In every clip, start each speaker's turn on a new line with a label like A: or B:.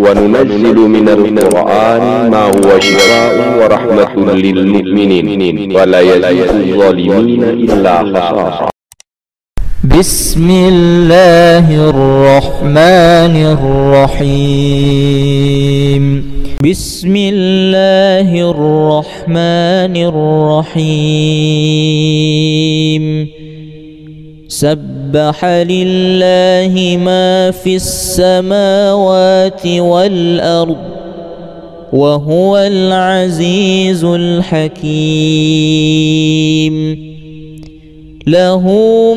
A: وننزل من القرآن ما هو شفاء ورحمة للمؤمنين ولا يزيد الظالمين إلا خسارا.
B: بسم الله الرحمن الرحيم. بسم الله الرحمن الرحيم. سبح لله ما في السماوات والأرض وهو العزيز الحكيم. له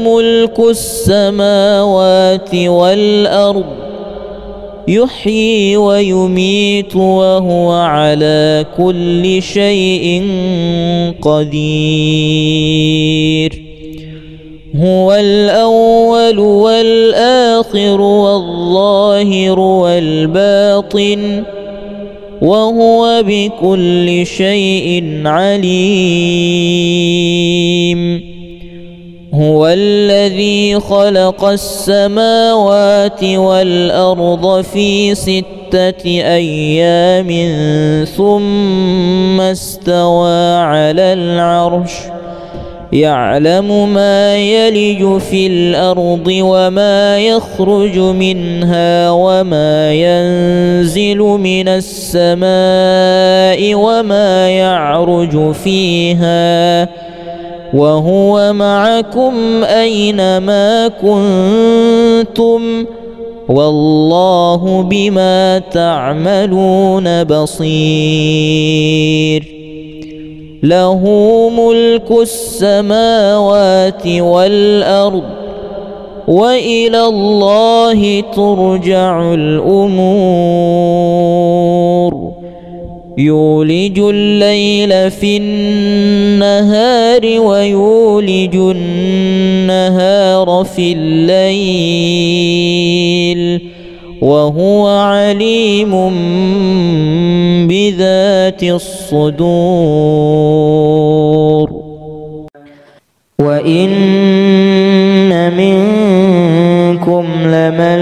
B: ملك السماوات والأرض يحيي ويميت وهو على كل شيء قدير. هو الأول والآخر والظاهر والباطن وهو بكل شيء عليم. هو الذي خلق السماوات والأرض في 6 أيام ثم استوى على العرش يعلم ما يلج في الأرض وما يخرج منها وما ينزل من السماء وما يعرج فيها وهو معكم أينما كنتم والله بما تعملون بصير. له ملك السماوات والأرض وإلى الله ترجع الأمور. يولج الليل في النهار ويولج النهار في الليل وهو عليم بذات الصدور. وإن منكم لمن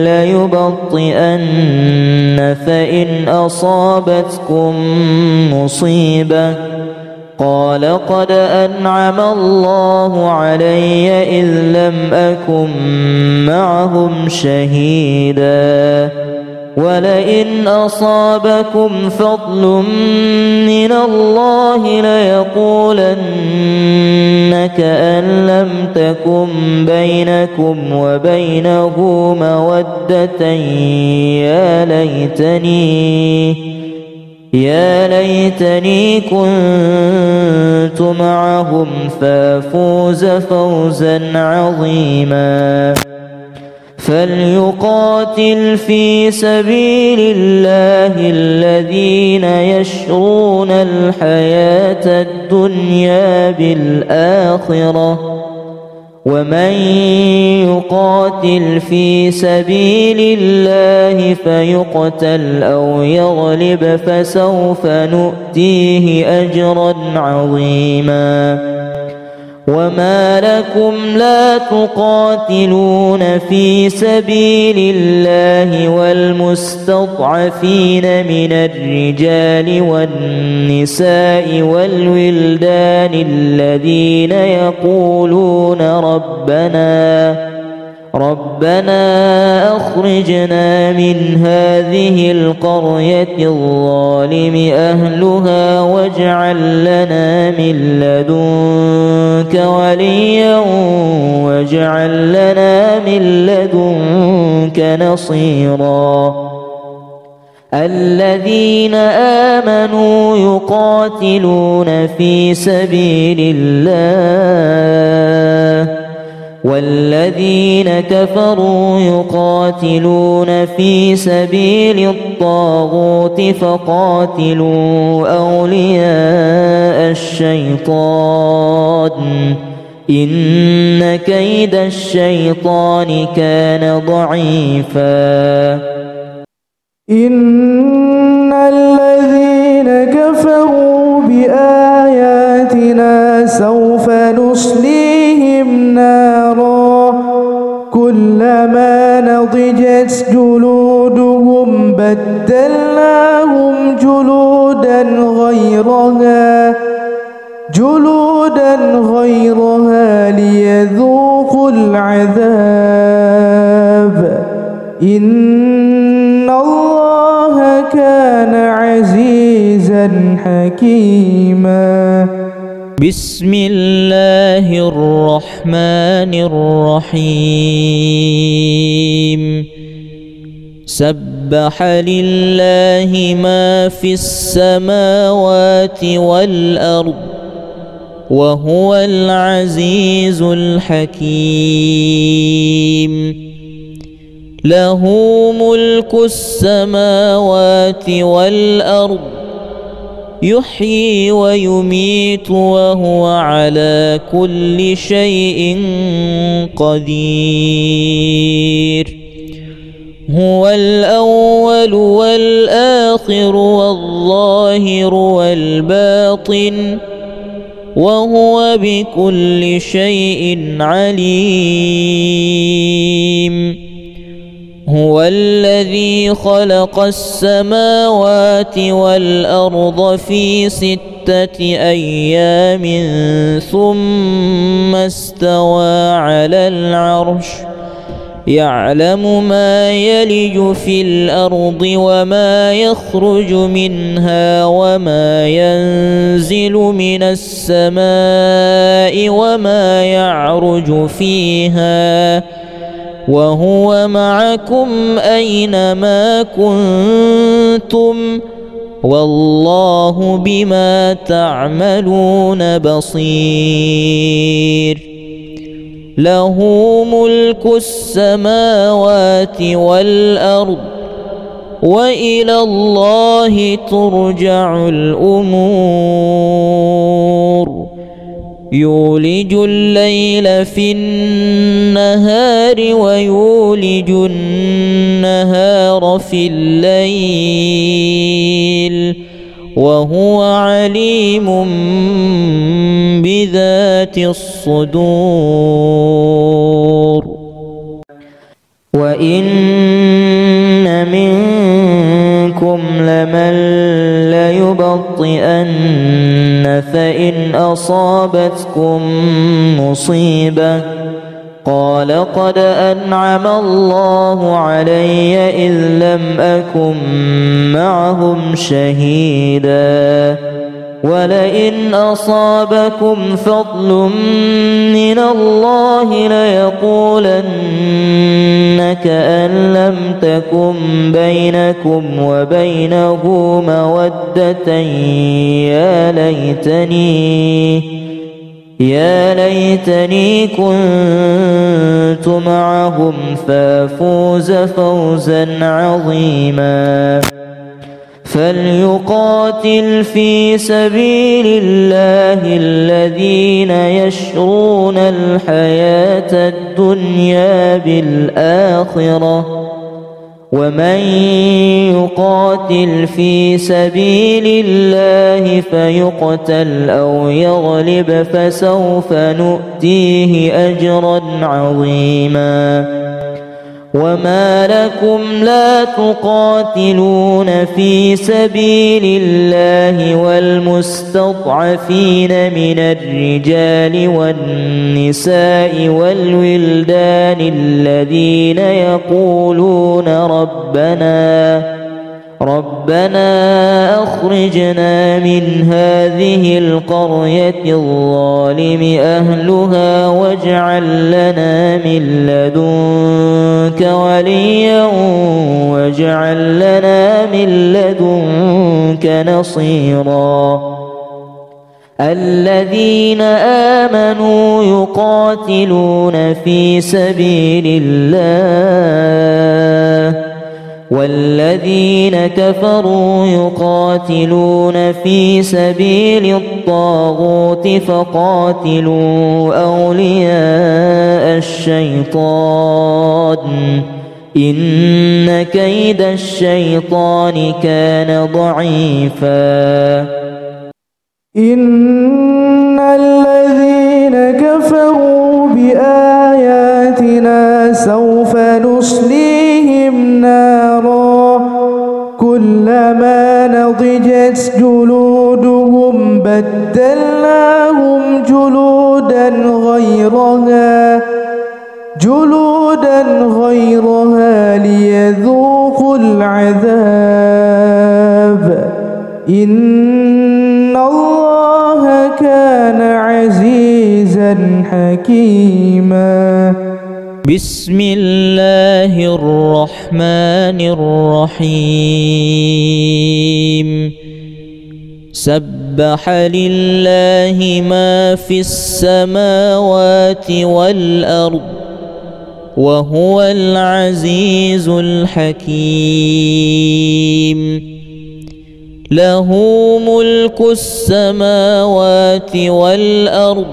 B: ليبطئن فإن أصابتكم مصيبة قال قد أنعم الله علي إذ لم أكن معهم شهيدا ولئن أصابكم فضل من الله ليقولن كأن لم تكن بينكم وبينه مودة يا ليتني كنت معهم فافوز فوزا عظيما. فليقاتل في سبيل الله الذين يشرون الحياة الدنيا بالآخرة ومن يقاتل في سبيل الله فيقتل أو يغلب فسوف نؤتيه أجرا عظيما. وما لكم لا تقاتلون في سبيل الله والمستضعفين من الرجال والنساء والولدان الذين يقولون ربنا أخرجنا من هذه القرية الظالم أهلها واجعل لنا من لدنك وليا واجعل لنا من لدنك نصيرا. الذين آمنوا يقاتلون في سبيل الله والذين كفروا يقاتلون في سبيل الطاغوت فقاتلوا أولياء الشيطان إن كيد الشيطان كان ضعيفا.
C: إن الذين كفروا بآياتنا سوف نصليهم نارا كلما نضجت جلودهم بدلناهم جلودا غيرها ليذوقوا العذاب إن الله كان عزيزا حكيما.
B: بسم الله الرحمن الرحيم. سبح لله ما في السماوات والأرض وهو العزيز الحكيم. له ملك السماوات والأرض يحيي ويميت وهو على كل شيء قدير. هو الأول والآخر والظاهر والباطن وهو بكل شيء عليم. هو الذي خلق السماوات والأرض في 6 أيام ثم استوى على العرش يعلم ما يلج في الأرض وما يخرج منها وما ينزل من السماء وما يعرج فيها وهو معكم أينما كنتم والله بما تعملون بصير. له ملك السماوات والأرض وإلى الله ترجع الأمور. يولج الليل في النهار ويولج النهار في الليل وهو عليم بذات الصدور. وإن منكم لمن ليبطئن فإن أصابتكم مصيبة قال قد أنعم الله علي إذ لم أكن معهم شهيدا ولئن أصابكم فضل من الله ليقولن كأن لم تكن بينكم وبينه مودة يا ليتني كنت معهم فافوز فوزا عظيما. فليقاتل في سبيل الله الذين يشرون الحياة الدنيا بالآخرة ومن يقاتل في سبيل الله فيقتل أو يغلب فسوف نؤتيه أجرا عظيما. وما لكم لا تقاتلون في سبيل الله والمستضعفين من الرجال والنساء والولدان الذين يقولون ربنا أخرجنا من هذه القرية الظالم أهلها واجعل لنا من لدنك وليا واجعل لنا من لدنك نصيرا. الذين آمنوا يقاتلون في سبيل الله والذين كفروا يقاتلون في سبيل الطاغوت فقاتلوا أولياء الشيطان إن كيد الشيطان كان ضعيفا.
C: إن الذين كفروا بآياتنا سوف نصليهم نارا كلما نضجت جلودهم بدلناهم جلودا غيرها ليذوقوا العذاب إن الله كان عزيزا حكيما.
B: بسم الله الرحمن الرحيم. سبح لله ما في السماوات والأرض وهو العزيز الحكيم. له ملك السماوات والأرض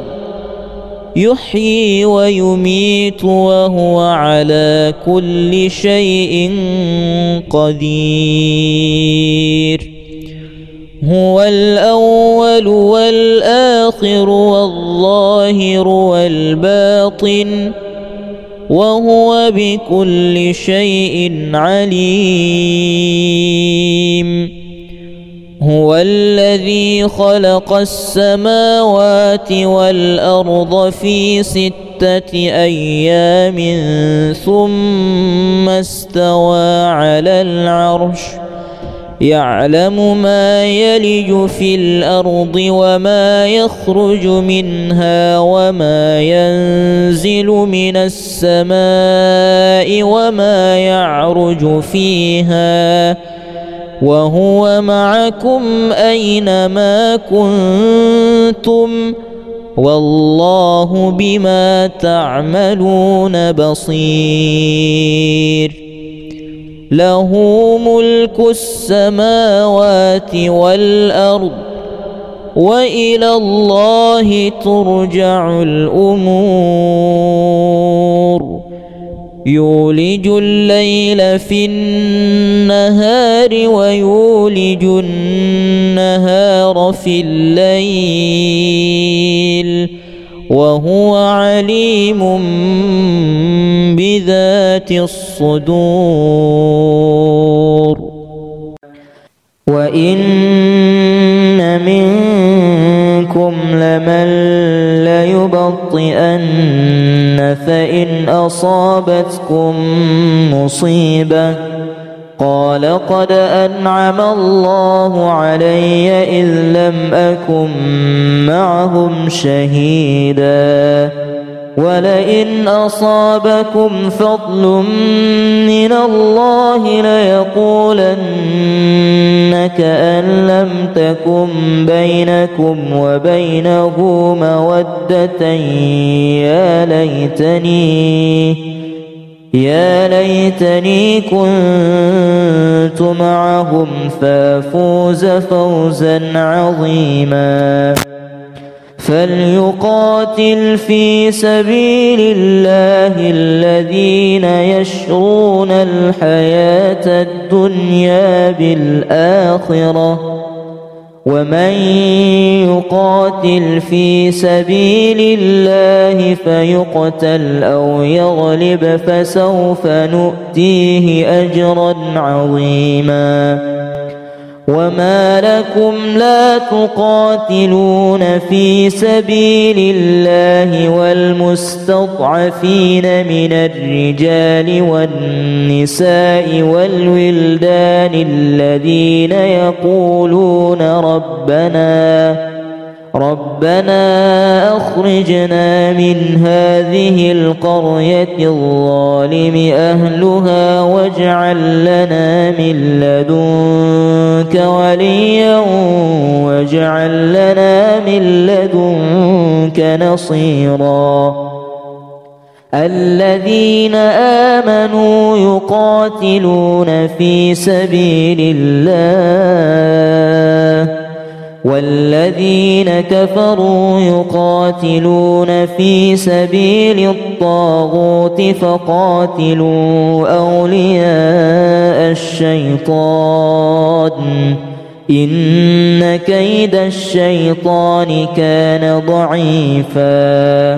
B: يحيي ويميت وهو على كل شيء قدير. هو الأول والآخر والظاهر والباطن وهو بكل شيء عليم. هو الذي خلق السماوات والأرض في 6 أيام ثم استوى على العرش يعلم ما يلج في الأرض وما يخرج منها وما ينزل من السماء وما يعرج فيها وهو معكم أينما كنتم والله بما تعملون بصير. له ملك السماوات والأرض وإلى الله ترجع الأمور. يولج الليل في النهار ويولج النهار في الليل وهو عليم بذات الصدور. وإن منكم لمن ليبطئن فإن أصابتكم مصيبة قال قد أنعم الله علي إذ لم أكن معهم شهيدا ولئن أصابكم فضل من الله ليقولن كأن لم تكن بينكم وبينه مودة يا ليتني كنت معهم فافوز فوزا عظيما. فليقاتل في سبيل الله الذين يشرون الحياة الدنيا بالآخرة ومن يقاتل في سبيل الله فيقتل أو يغلب فسوف نؤتيه أجرا عظيما. وما لكم لا تقاتلون في سبيل الله والمستضعفين من الرجال والنساء والولدان الذين يقولون ربنا أخرجنا من هذه القرية الظالم أهلها واجعل لنا من لدنك وليا واجعل لنا من لدنك نصيرا. الذين آمنوا يقاتلون في سبيل الله والذين كفروا يقاتلون في سبيل الطاغوت فقاتلوا أولياء الشيطان إن كيد الشيطان كان ضعيفا.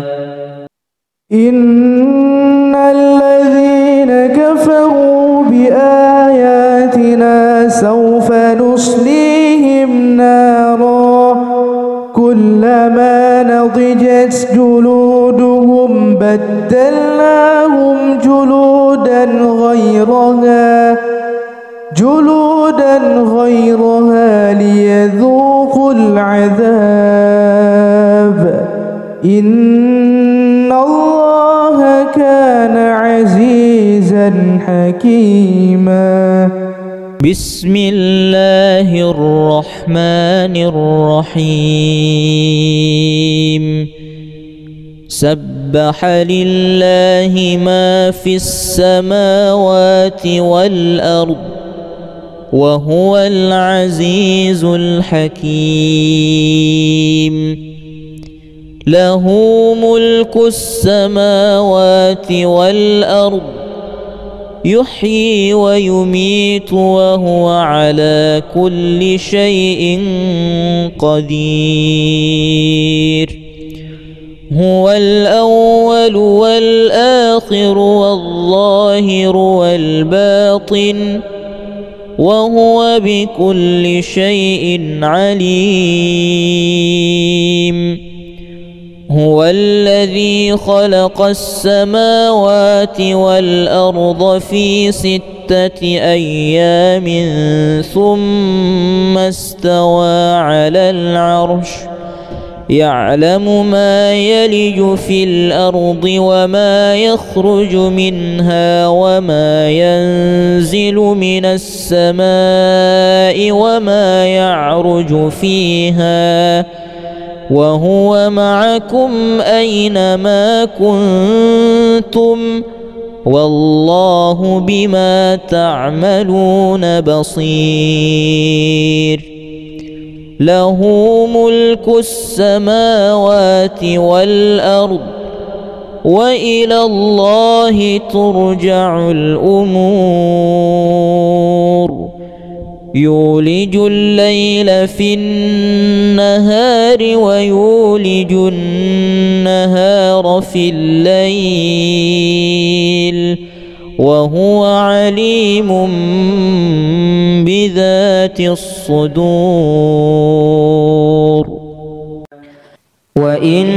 C: إن الذين كفروا بآياتنا سوف نصليهم نارا كلما نضجت جلودهم بدلناهم جلودا غيرها ليذوقوا العذاب إن الله كان عزيزا حكيما.
B: بسم الله الرحمن الرحيم. سبح لله ما في السماوات والأرض وهو العزيز الحكيم. له ملك السماوات والأرض يحيي ويميت وهو على كل شيء قدير. هو الأول والآخر والظاهر والباطن وهو بكل شيء عليم. هو الذي خلق السماوات والأرض في 6 أيام ثم استوى على العرش يعلم ما يلج في الأرض وما يخرج منها وما ينزل من السماء وما يعرج فيها وهو معكم أينما كنتم والله بما تعملون بصير. له ملك السماوات والأرض وإلى الله ترجع الأمور. يولج الليل في النهار ويولج النهار في الليل وهو عليم بذات الصدور. وإن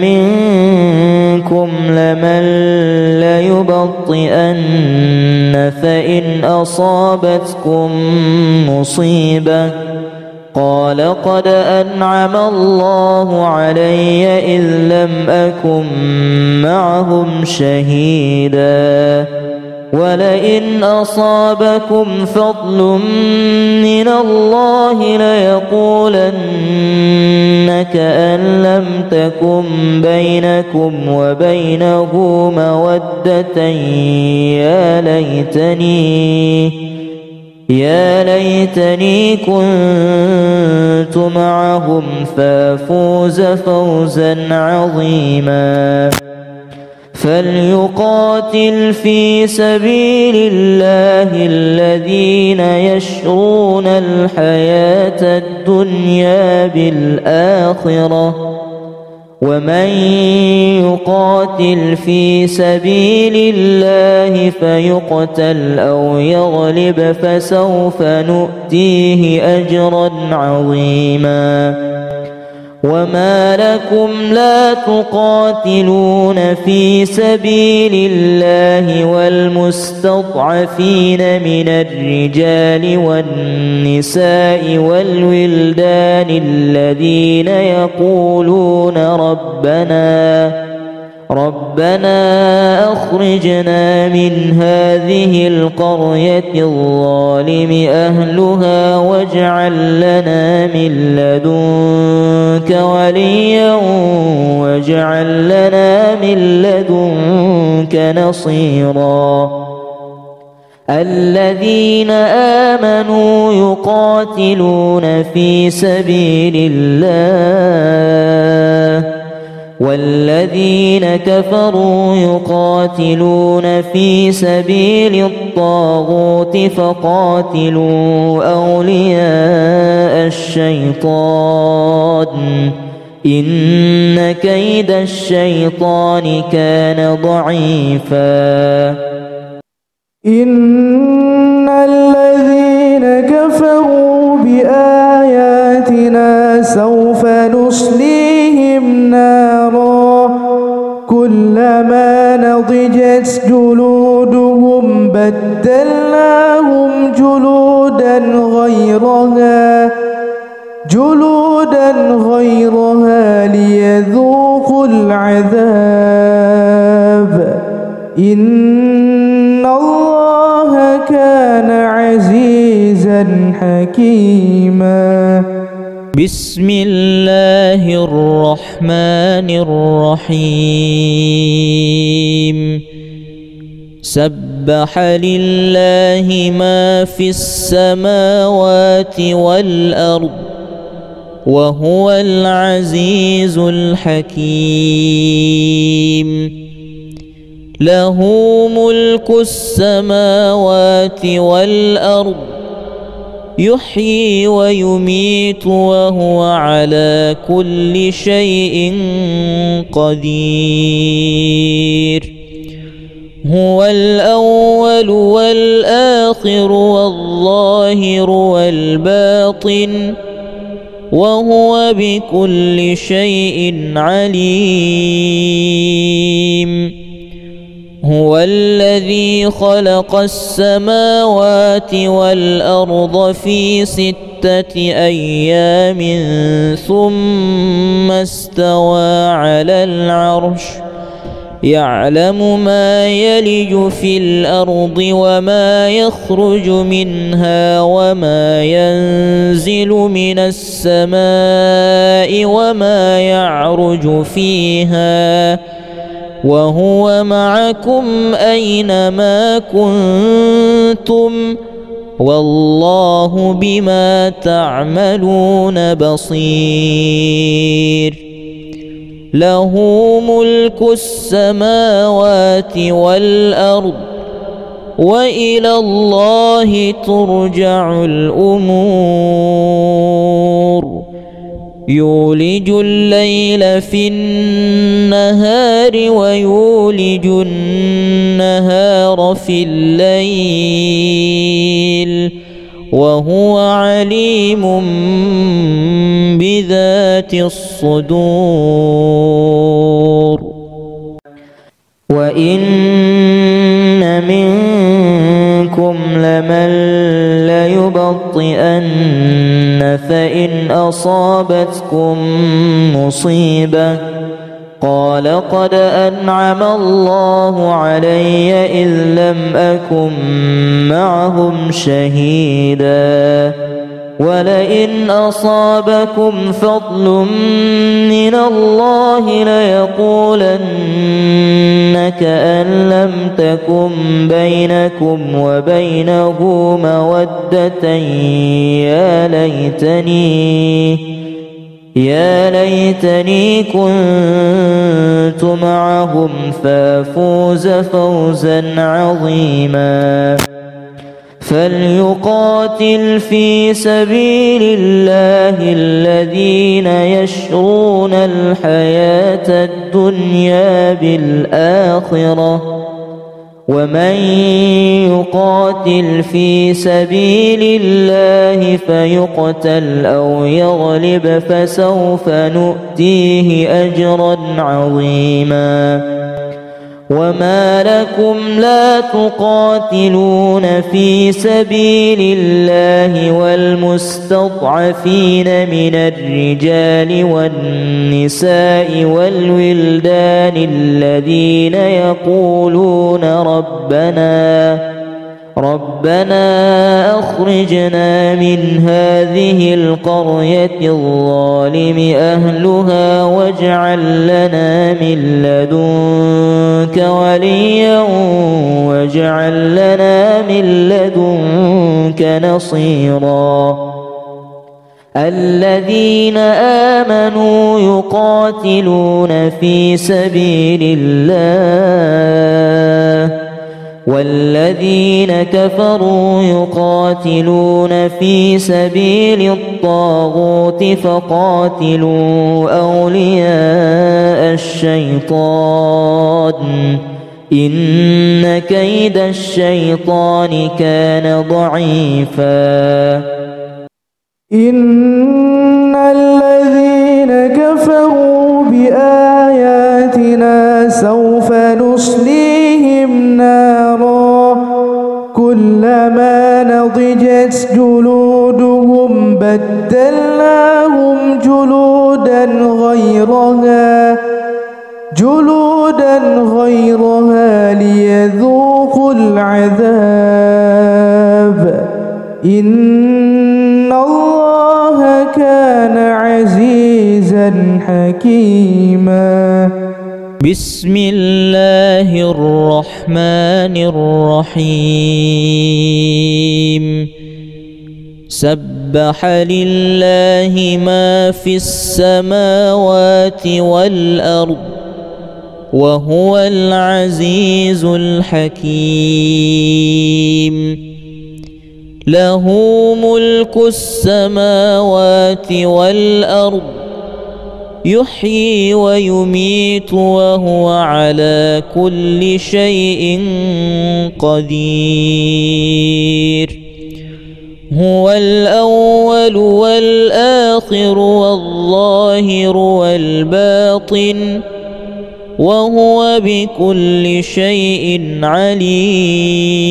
B: منكم لمن ليبطئن فإن أصابتكم مصيبة قال قد أنعم الله علي إذ لم أكن معهم شهيدا ولئن أصابكم فضل من الله ليقولن كأن لم تكن بينكم وبينه مودة يا ليتني كنت معهم فافوز فوزا عظيما. فليقاتل في سبيل الله الذين يشرون الحياة الدنيا بالآخرة ومن يقاتل في سبيل الله فيقتل أو يغلب فسوف نؤتيه أجرا عظيما. وما لكم لا تقاتلون في سبيل الله والمستضعفين من الرجال والنساء والولدان الذين يقولون ربنا أخرجنا من هذه القرية الظالم أهلها واجعل لنا من لدنك وليا واجعل لنا من لدنك نصيرا. الذين آمنوا يقاتلون في سبيل الله والذين كفروا يقاتلون في سبيل الطاغوت فقاتلوا أولياء الشيطان إن كيد الشيطان كان ضعيفا.
C: إن الذين كفروا بآياتنا سوف نصليهم نارا كلما نضجت جلودهم بدلناهم جلودا غيرها ليذوقوا العذاب إن الله كان عزيزا حكيما.
B: بسم الله الرحمن الرحيم. سبح لله ما في السماوات والأرض وهو العزيز الحكيم. له ملك السماوات والأرض يحيي ويميت وهو على كل شيء قدير. هو الأول والآخر والظاهر والباطن وهو بكل شيء عليم. هو الذي خلق السماوات والأرض في 6 أيام ثم استوى على العرش يعلم ما يلج في الأرض وما يخرج منها وما ينزل من السماء وما يعرج فيها وهو معكم أينما كنتم والله بما تعملون بصير. له ملك السماوات والأرض وإلى الله ترجع الأمور. يولج الليل في النهار ويولج النهار في الليل وهو عليم بذات الصدور. وإن منكم لمن ليبطئن فإن أصابتكم مصيبة قال قد أنعم الله علي إذ لم أكن معهم شهيدا ولئن أصابكم فضل من الله ليقولن كأن لم تكن بينكم وبينه مودة يا ليتني كنت معهم فافوز فوزا عظيما. فليقاتل في سبيل الله الذين يشرون الحياة الدنيا بالآخرة ومن يقاتل في سبيل الله فيقتل أو يغلب فسوف نؤتيه أجرا عظيما. وما لكم لا تقاتلون في سبيل الله والمستضعفين من الرجال والنساء والولدان الذين يقولون ربنا أخرجنا من هذه القرية الظالم أهلها واجعل لنا من لدنك وليا واجعل لنا من لدنك نصيرا. الذين آمنوا يقاتلون في سبيل الله والذين كفروا يقاتلون في سبيل الطاغوت فقاتلوا أولياء الشيطان إن كيد الشيطان كان ضعيفا.
C: إن الذين كفروا بآياتنا سوف نصليهم نارا كلما نضجت جلودهم بدلناهم جلودا غيرها ليذوقوا العذاب إن الله كان عزيزا حكيما.
B: بسم الله الرحمن الرحيم. سبح لله ما في السماوات والأرض وهو العزيز الحكيم. له ملك السماوات والأرض يحيي ويميت وهو على كل شيء قدير. هو الأول والآخر والظاهر والباطن وهو بكل شيء عليم.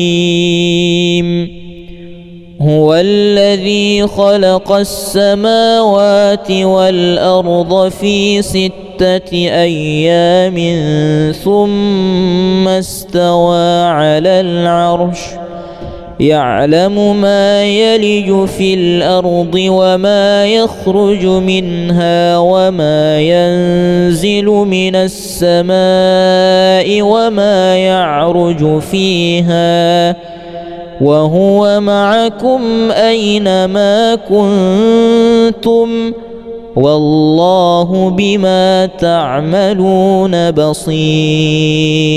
B: هو الذي خلق السماوات والأرض في 6 أيام ثم استوى على العرش يعلم ما يلج في الأرض وما يخرج منها وما ينزل من السماء وما يعرج فيها وهو معكم أينما كنتم والله بما تعملون بصير.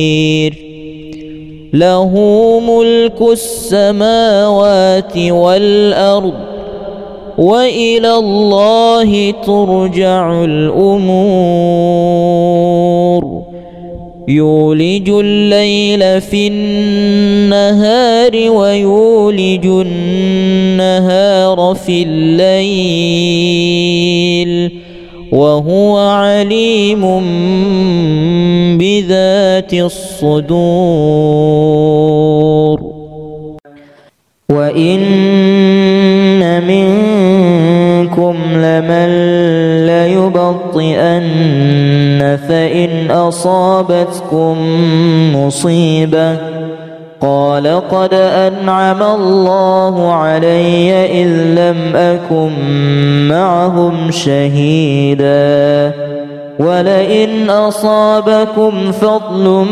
B: له ملك السماوات والأرض وإلى الله ترجع الأمور. يولج الليل في النهار ويولج النهار في الليل وهو عليم بذات الصدور. وإن منكم لمن ليبطئن فإن أصابتكم مصيبة قال قد أنعم الله علي إذ لم أكن معهم شهيدا ولئن أصابكم فضل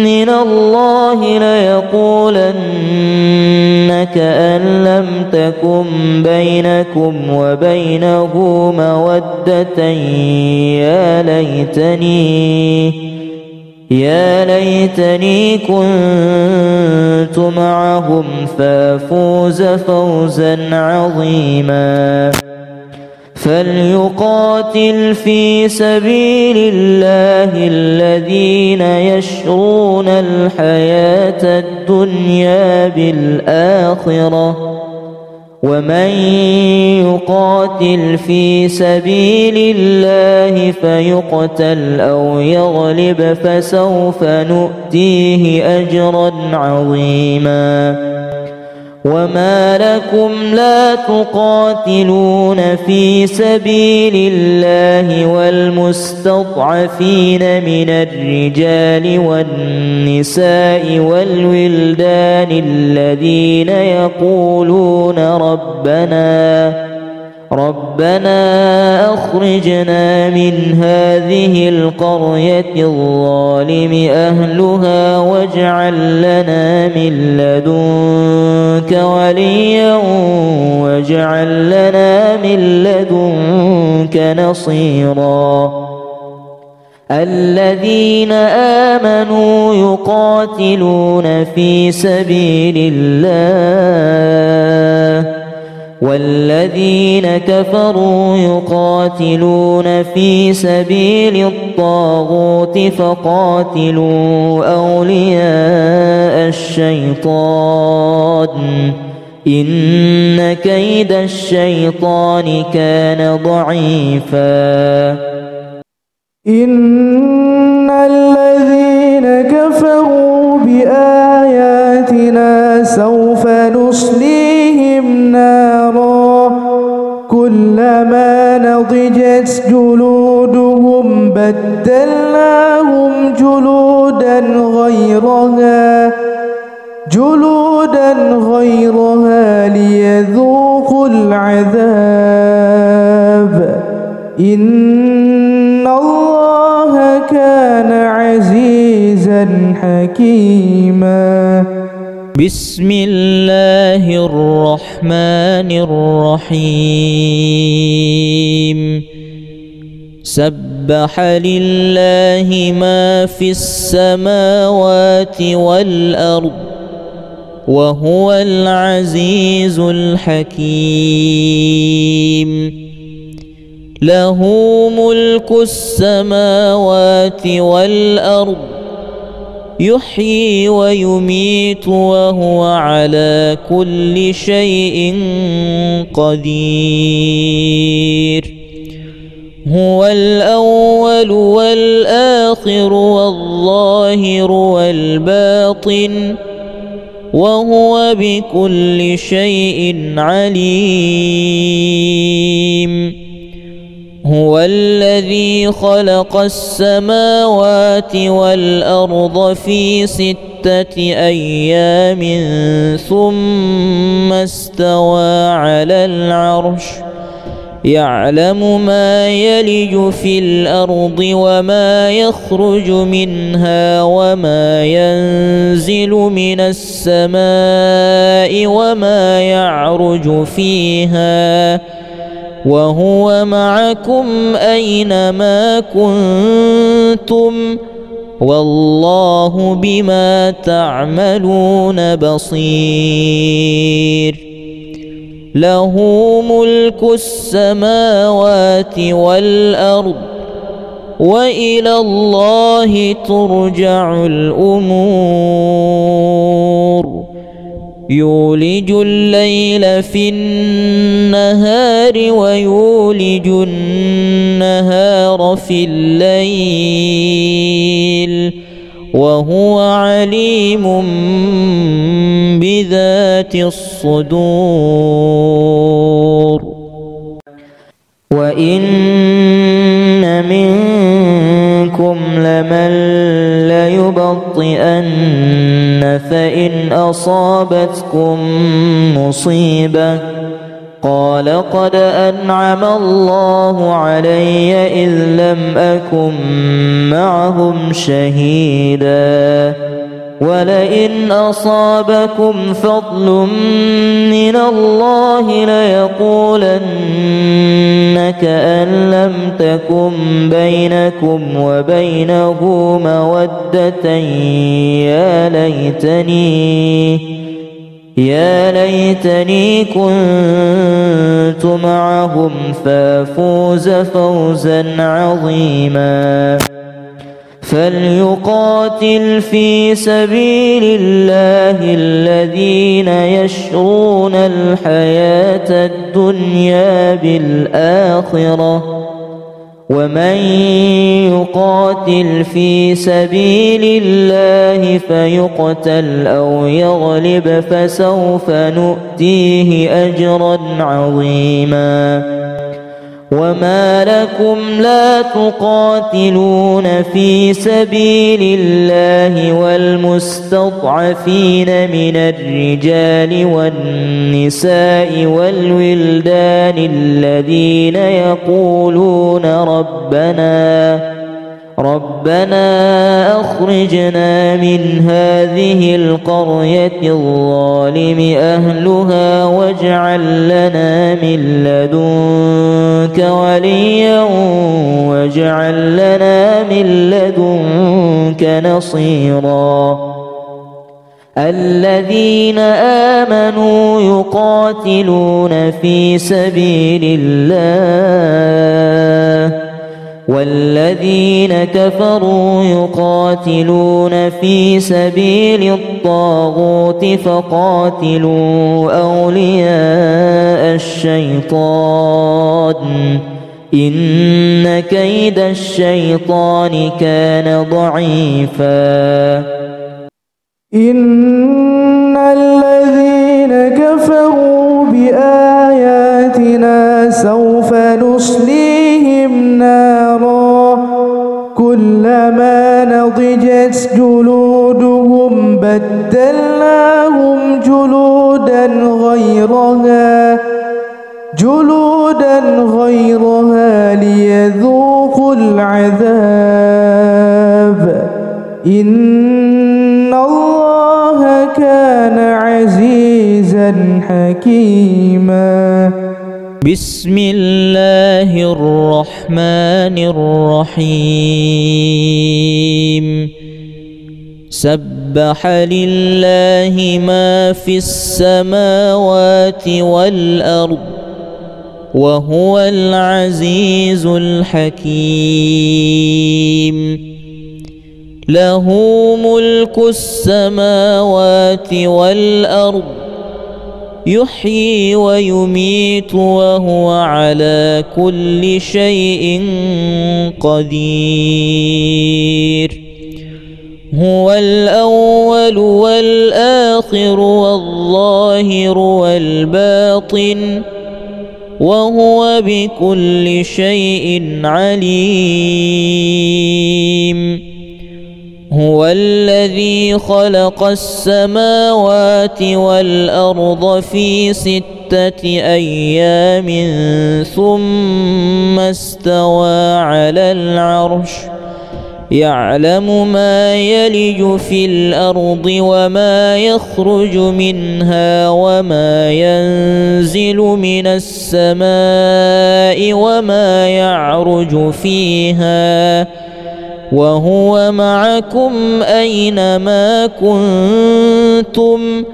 B: من الله ليقولن كأن لم تكن بينكم وبينه مودة يا ليتني كنت معهم فافوز فوزا عظيما. فليقاتل في سبيل الله الذين يشرون الحياة الدنيا بالآخرة ومن يقاتل في سبيل الله فيقتل أو يغلب فسوف نؤتيه أجرا عظيما. وما لكم لا تقاتلون في سبيل الله والمستضعفين من الرجال والنساء والولدان الذين يقولون ربنا أخرجنا من هذه القرية الظالم أهلها واجعل لنا من لدنك وليا واجعل لنا من لدنك نصيرا. الذين آمنوا يقاتلون في سبيل الله والذين كفروا يقاتلون في سبيل الطاغوت فقاتلوا أولياء الشيطان إن كيد الشيطان كان ضعيفا.
C: إن الذين كفروا بآياتنا سوف نصليهم نارا كلما نضجت جلودهم بدلناهم جلودا غيرها ليذوقوا العذاب إن الله كان عزيزا حكيما.
B: بسم الله الرحمن الرحيم. سبح لله ما في السماوات والأرض وهو العزيز الحكيم. له ملك السماوات والأرض يحيي ويميت وهو على كل شيء قدير. هو الأول والآخر والظاهر والباطن وهو بكل شيء عليم. هو الذي خلق السماوات والأرض في 6 أيام ثم استوى على العرش يعلم ما يلج في الأرض وما يخرج منها وما ينزل من السماء وما يعرج فيها وهو معكم أينما كنتم والله بما تعملون بصير. له ملك السماوات والأرض وإلى الله ترجع الأمور. يولج الليل في النهار ويولج النهار في الليل وهو عليم بذات الصدور. وإن منكم لمن ليبطئن فإن أصابتكم مصيبة قال قد أنعم الله علي إذ لم أكن معهم شهيدا ولئن أصابكم فضل من الله ليقولن كأن لم تكن بينكم وبينه مودة يا ليتني كنت معهم فافوز فوزا عظيما. فليقاتل في سبيل الله الذين يشرون الحياة الدنيا بالآخرة ومن يقاتل في سبيل الله فيقتل أو يغلب فسوف نؤتيه أجرا عظيما. وما لكم لا تقاتلون في سبيل الله والمستضعفين من الرجال والنساء والولدان الذين يقولون ربنا أخرجنا من هذه القرية الظالم أهلها واجعل لنا من لدنك وليا واجعل لنا من لدنك نصيرا. الذين آمنوا يقاتلون في سبيل الله والذين كفروا يقاتلون في سبيل الطاغوت فقاتلوا أولياء الشيطان إن كيد الشيطان كان ضعيفا
C: إن الذين كفروا بآياتنا سوف نصليهم نارا كلما نضجت جلودهم بدلناهم جلودا غيرها ليذوقوا العذاب إن الله كان عزيزا حكيما.
B: بسم الله الرحمن الرحيم. سبح لله ما في السماوات والأرض وهو العزيز الحكيم. له ملك السماوات والأرض يحيي ويميت وهو على كل شيء قدير. هو الأول والآخر والظاهر والباطن وهو بكل شيء عليم. هو الذي خلق السماوات والأرض في 6 أيام ثم استوى على العرش يعلم ما يلج في الأرض وما يخرج منها وما ينزل من السماء وما يعرج فيها وهو معكم أينما كنتم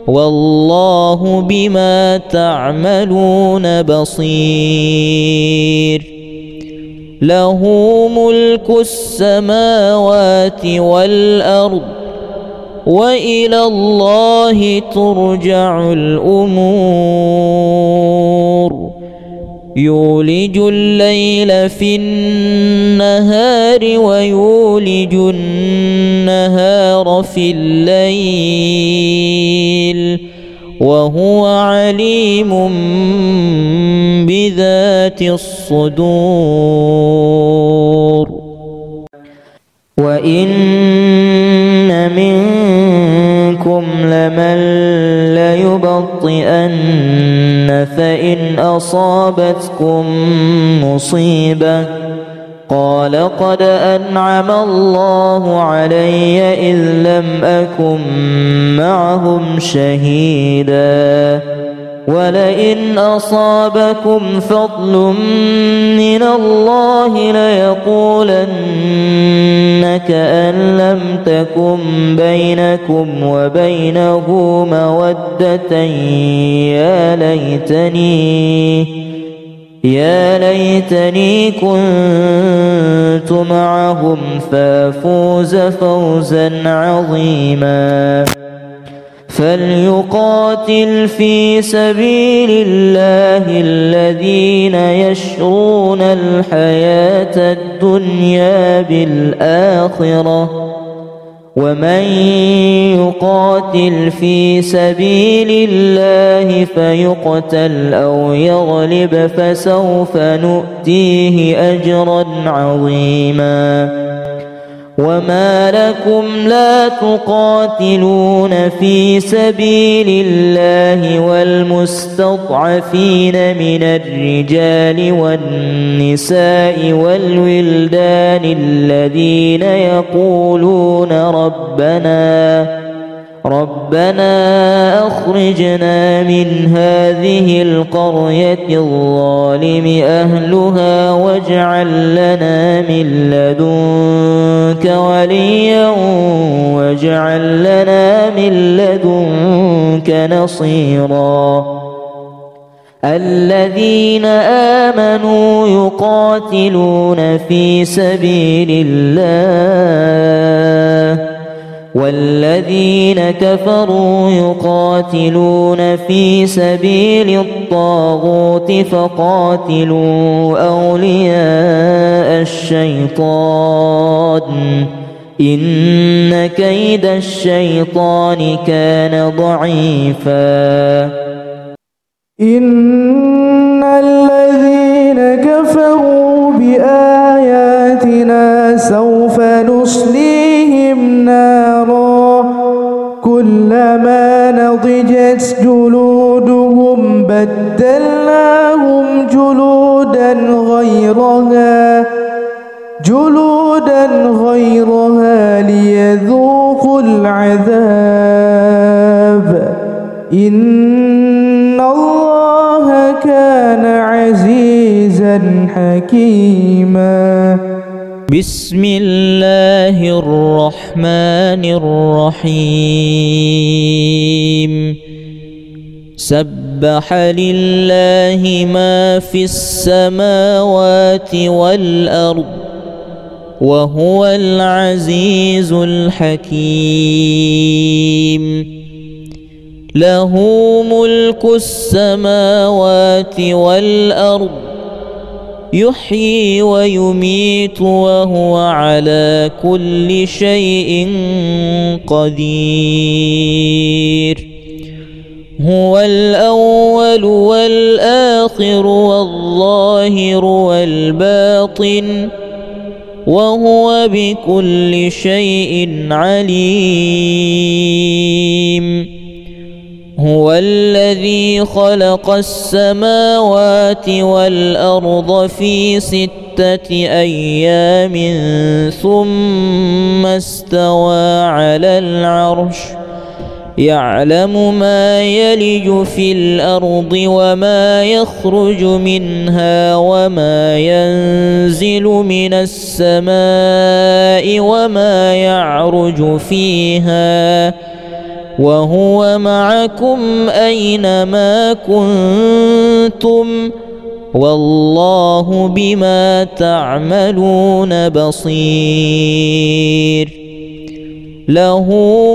B: والله بما تعملون بصير. له ملك السماوات والأرض وإلى الله ترجع الأمور. يولج الليل في النهار ويولج النهار في الليل وهو عليم بذات الصدور. وإن منكم لمن ليبطئن فإن أصابتكم مصيبة قال قد أنعم الله علي إذ لم أكن معهم شهيدا ولئن أصابكم فضل من الله ليقولن كأن لم تكن بينكم وبينه مودة يا ليتني كنت معهم فافوز فوزا عظيما. فليقاتل في سبيل الله الذين يشرون الحياة الدنيا بالآخرة ومن يقاتل في سبيل الله فيقتل أو يغلب فسوف نؤتيه أجرا عظيما. وما لكم لا تقاتلون في سبيل الله والمستضعفين من الرجال والنساء والولدان الذين يقولون ربنا أخرجنا من هذه القرية الظالم أهلها واجعل لنا من لدنك وليا واجعل لنا من لدنك نصيرا الذين آمنوا يقاتلون في سبيل الله والذين كفروا يقاتلون في سبيل الطاغوت فقاتلوا أولياء الشيطان إن كيد الشيطان كان ضعيفا
C: إن الذين كفروا بآياتنا سوف نصليهم نارا كلما نضجت جلودهم بدلناهم جلودا غيرها ليذوقوا العذاب إن الله كان عزيزا حكيما
B: بسم الله الرحمن الرحيم سبح لله ما في السماوات والأرض وهو العزيز الحكيم له ملك السماوات والأرض يحيي ويميت وهو على كل شيء قدير هو الأول والآخر والظاهر والباطن وهو بكل شيء عليم هو الذي خلق السماوات والأرض في 6 أيام ثم استوى على العرش يعلم ما يلج في الأرض وما يخرج منها وما ينزل من السماء وما يعرج فيها وهو معكم أينما كنتم والله بما تعملون بصير له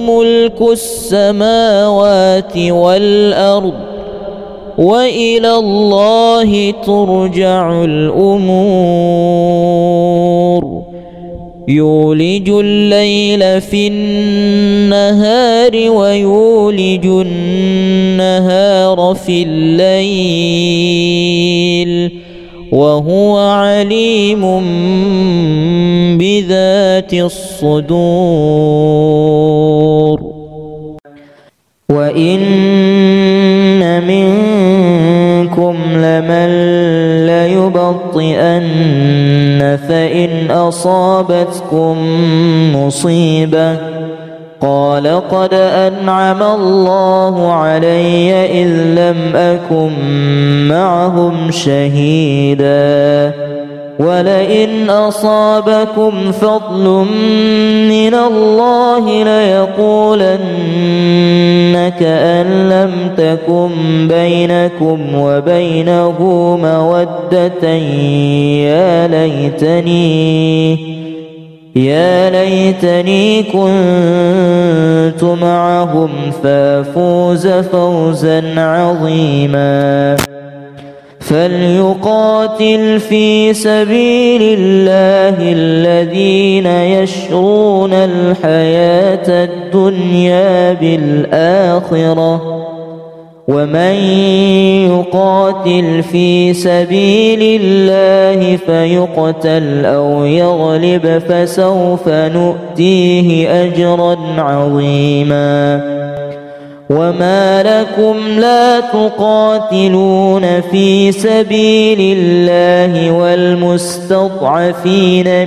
B: ملك السماوات والأرض وإلى الله ترجع الأمور يولج الليل في النهار ويولج النهار في الليل وهو عليم بذات الصدور وإن منكم لمن ليبطئن فإن أصابتكم مصيبة قال قد أنعم الله علي إذ لم أكن معهم شهيدا ولئن أصابكم فضل من الله ليقولن كأن لم تكن بينكم وبينه مودة يا ليتني كنت معهم فافوز فوزا عظيما فليقاتل في سبيل الله الذين يشرون الحياة الدنيا بالآخرة ومن يقاتل في سبيل الله فيقتل أو يغلب فسوف نؤتيه أجرا عظيما وما لكم لا تقاتلون في سبيل الله والمستضعفين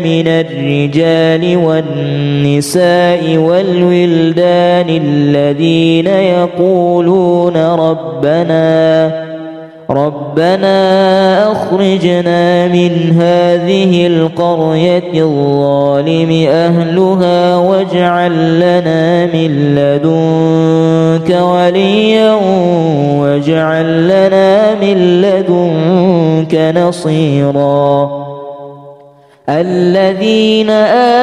B: من الرجال والنساء والولدان الذين يقولون ربنا أخرجنا من هذه القرية الظالم أهلها واجعل لنا من لدنك وليا واجعل لنا من لدنك نصيرا. الذين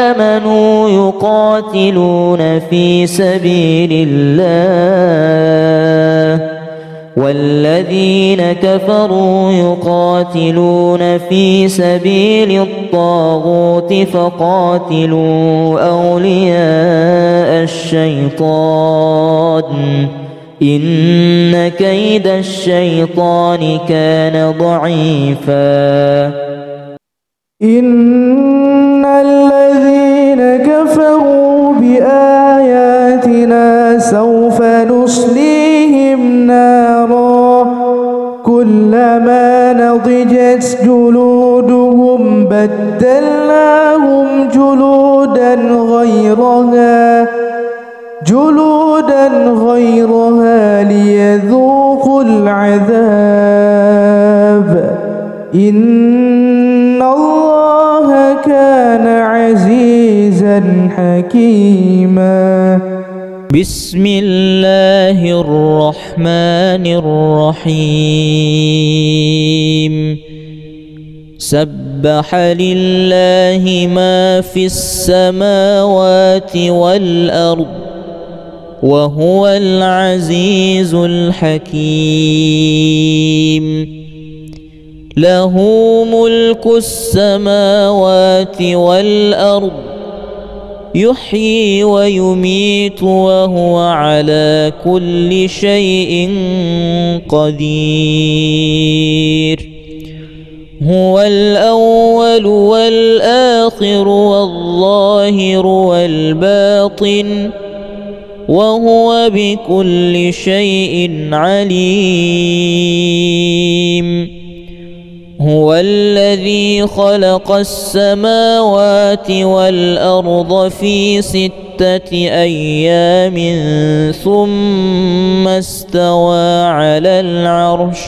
B: آمنوا يقاتلون في سبيل الله والذين كفروا يقاتلون في سبيل الطاغوت فقاتلوا أولياء الشيطان إن كيد الشيطان كان ضعيفا.
C: إن الذين كفروا بآياتنا سوف نصليهم نارا كلما نضجت جلودهم بدلناهم جلودا غيرها ليذوقوا العذاب إن الله كان عزيزا حكيما.
B: بسم الله الرحمن الرحيم. سبح لله ما في السماوات والأرض وهو العزيز الحكيم. له ملك السماوات والأرض يحيي ويميت وهو على كل شيء قدير. هو الأول والآخر والظاهر والباطن وهو بكل شيء عليم. هو الذي خلق السماوات والأرض في 6 أيام ثم استوى على العرش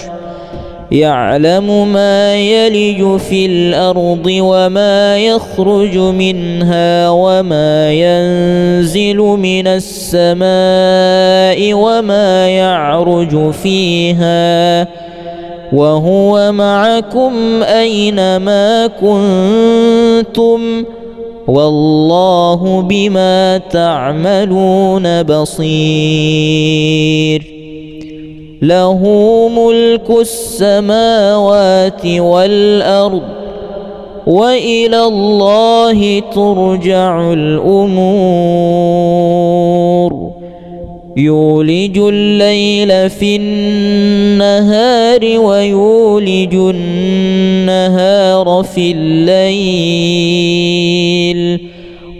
B: يعلم ما يلج في الأرض وما يخرج منها وما ينزل من السماء وما يعرج فيها وهو معكم أينما كنتم والله بما تعملون بصير. له ملك السماوات والأرض وإلى الله ترجع الأمور. يولج الليل في النهار ويولج النهار في الليل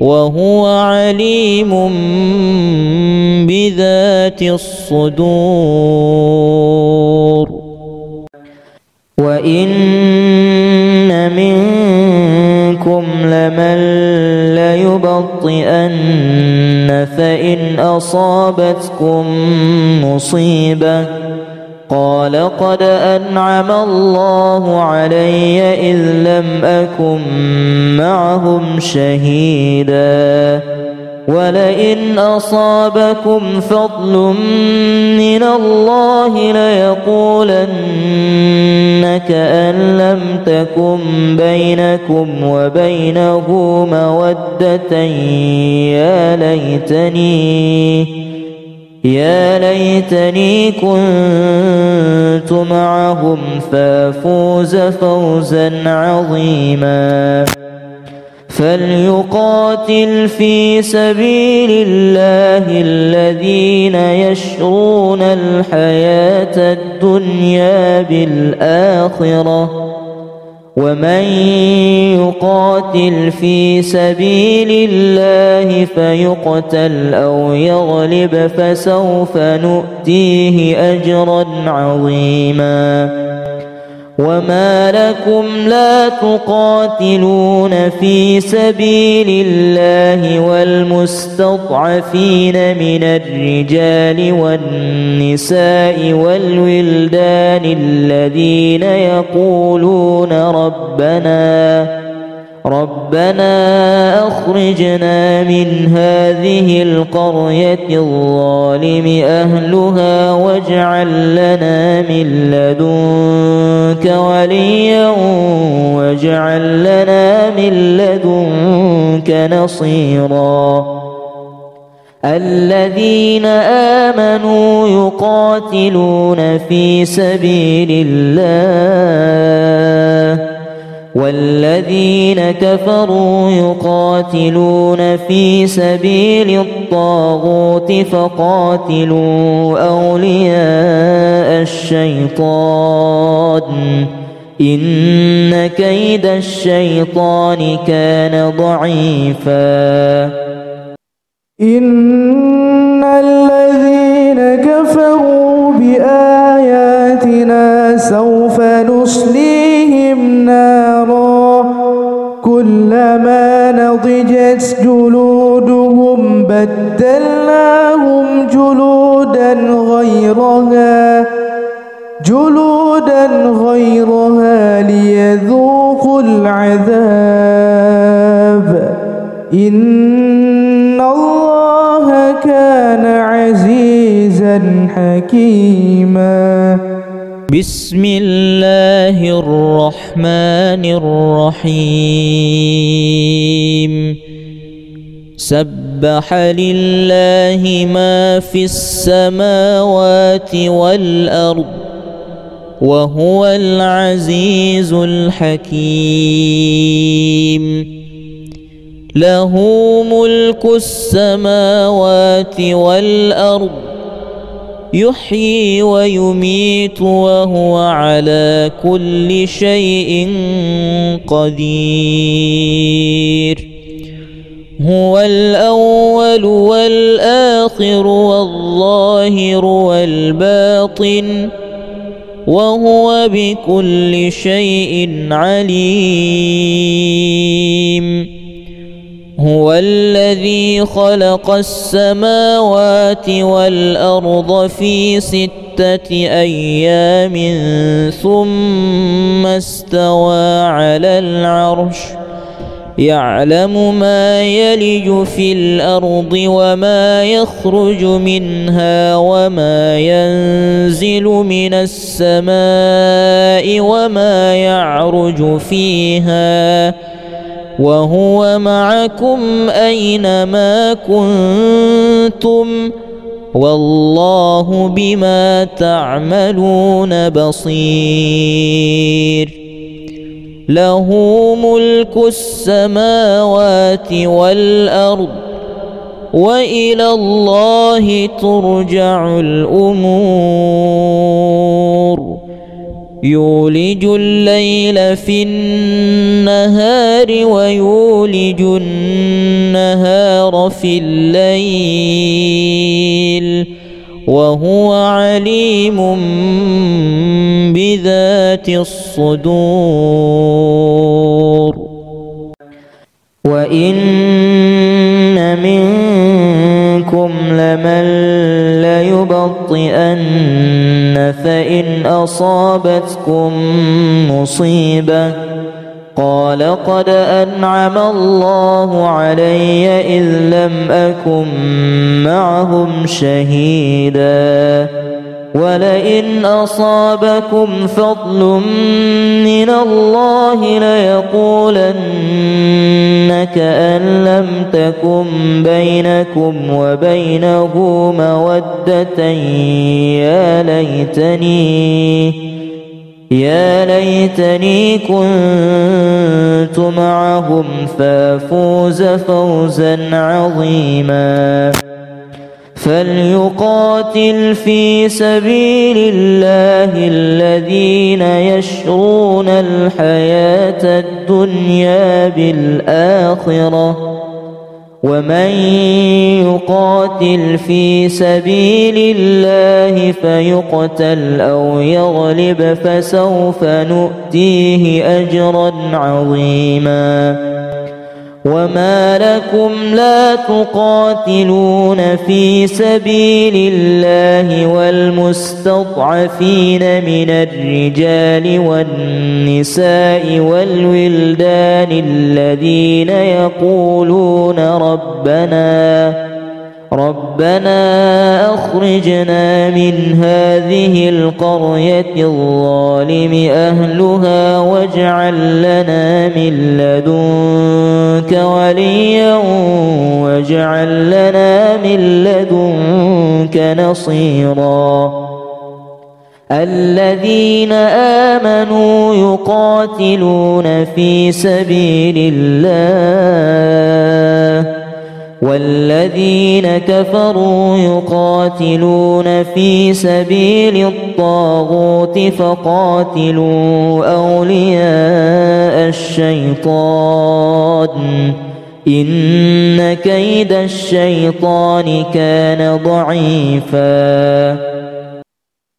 B: وهو عليم بذات الصدور. وإن منكم لمن ليبطئن فإن أصابتكم مصيبة قال قد أنعم الله علي إذ لم أكن معهم شهيدا ولئن أصابكم فضل من الله ليقولن كأن لم تكن بينكم وبينه مودة يا ليتني كنت معهم فافوز فوزا عظيما. فليقاتل في سبيل الله الذين يشرون الحياة الدنيا بالآخرة ومن يقاتل في سبيل الله فيقتل أو يغلب فسوف نؤتيه أجرا عظيما وما لكم لا تقاتلون في سبيل الله والمستضعفين من الرجال والنساء والولدان الذين يقولون ربنا أخرجنا من هذه القرية الظالم أهلها واجعل لنا من لدنك وليا واجعل لنا من لدنك نصيرا الذين آمنوا يقاتلون في سبيل الله والذين كفروا يقاتلون في سبيل الطاغوت فقاتلوا أولياء الشيطان إن كيد الشيطان كان ضعيفا
C: إن الذين كفروا بآياتنا سوف نصليهم نارا كلما نضجت جلودهم بدلناهم جلودا غيرها ليذوقوا العذاب إن الله كان عزيزا حكيما
B: بسم الله الرحمن الرحيم سبح لله ما في السماوات والأرض وهو العزيز الحكيم له ملك السماوات والأرض يحيي ويميت وهو على كل شيء قدير هو الأول والآخر والظاهر والباطن وهو بكل شيء عليم هو الذي خلق السماوات والأرض في 6 أيام ثم استوى على العرش يعلم ما يلج في الأرض وما يخرج منها وما ينزل من السماء وما يعرج فيها وهو معكم أينما كنتم والله بما تعملون بصير له ملك السماوات والأرض وإلى الله ترجع الأمور يولج الليل في النهار ويولج النهار في الليل وهو عليم بذات الصدور وإن منكم لمن ليبطئن فإن أصابتكم مصيبة قال قد أنعم الله علي إذ لم أكن معهم شهيدا ولئن أصابكم فضل من الله ليقولن كأن لم تكن بينكم وبينه مودة يا ليتني كنت معهم فافوز فوزا عظيما فليقاتل في سبيل الله الذين يشرون الحياة الدنيا بالآخرة ومن يقاتل في سبيل الله فيقتل أو يغلب فسوف نؤتيه أجرا عظيما وما لكم لا تقاتلون في سبيل الله والمستضعفين من الرجال والنساء والولدان الذين يقولون ربنا أخرجنا من هذه القرية الظالم أهلها واجعل لنا من لدنك وليا واجعل لنا من لدنك نصيرا الذين آمنوا يقاتلون في سبيل الله والذين كفروا يقاتلون في سبيل الطاغوت فقاتلوا أولياء الشيطان إن كيد الشيطان كان ضعيفا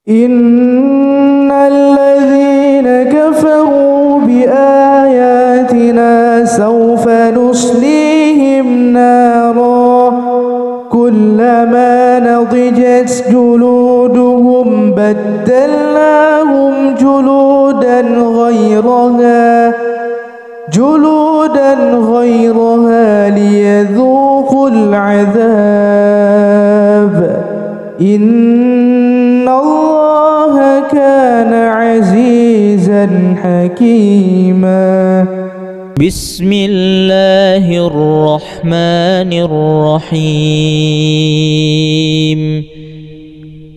C: إن الذين كفروا بآياتنا سوف نصليهم نارا كلما نضجت جلودهم بدلناهم جلودا غيرها ليذوقوا العذاب إن الله كان عزيزا حكيما
B: بسم الله الرحمن الرحيم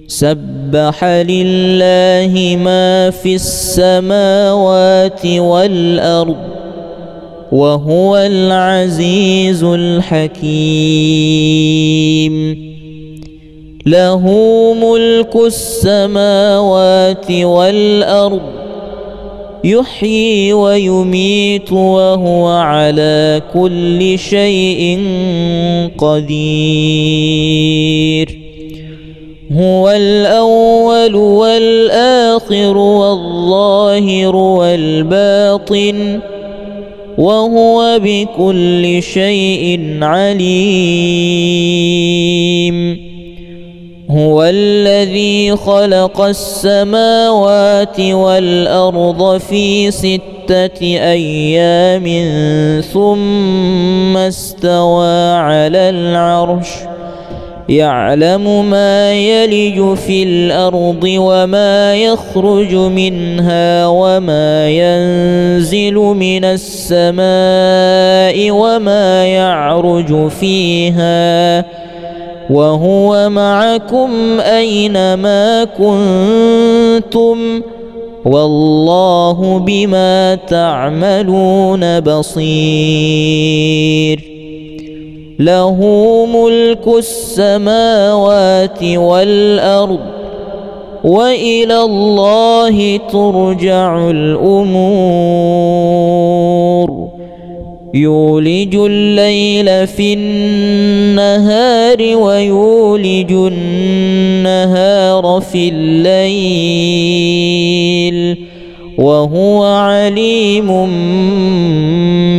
B: سبح لله ما في السماوات والأرض وهو العزيز الحكيم له ملك السماوات والأرض يحيي ويميت وهو على كل شيء قدير هو الأول والآخر والظاهر والباطن وهو بكل شيء عليم هو الذي خلق السماوات والأرض في 6 أيام ثم استوى على العرش يعلم ما يلج في الأرض وما يخرج منها وما ينزل من السماء وما يعرج فيها وهو معكم أينما كنتم والله بما تعملون بصير له ملك السماوات والأرض وإلى الله ترجع الأمور يولج الليل في النهار ويولج النهار في الليل وهو عليم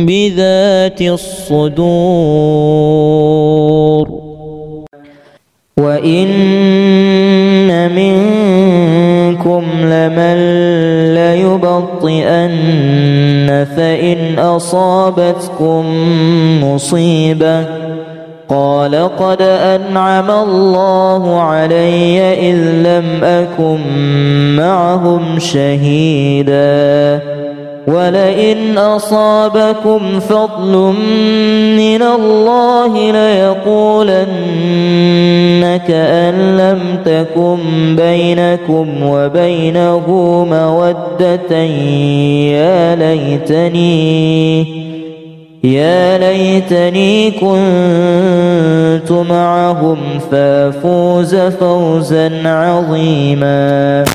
B: بذات الصدور وإن منكم لمن ليبطئن فإن أصابتكم مصيبة قال قد أنعم الله علي إذ لم أكن معهم شهيدا ولئن أصابكم فضل من الله ليقولن كأن لم تكن بينكم وبينه يا ليتني كنت معهم فافوز فوزا عظيما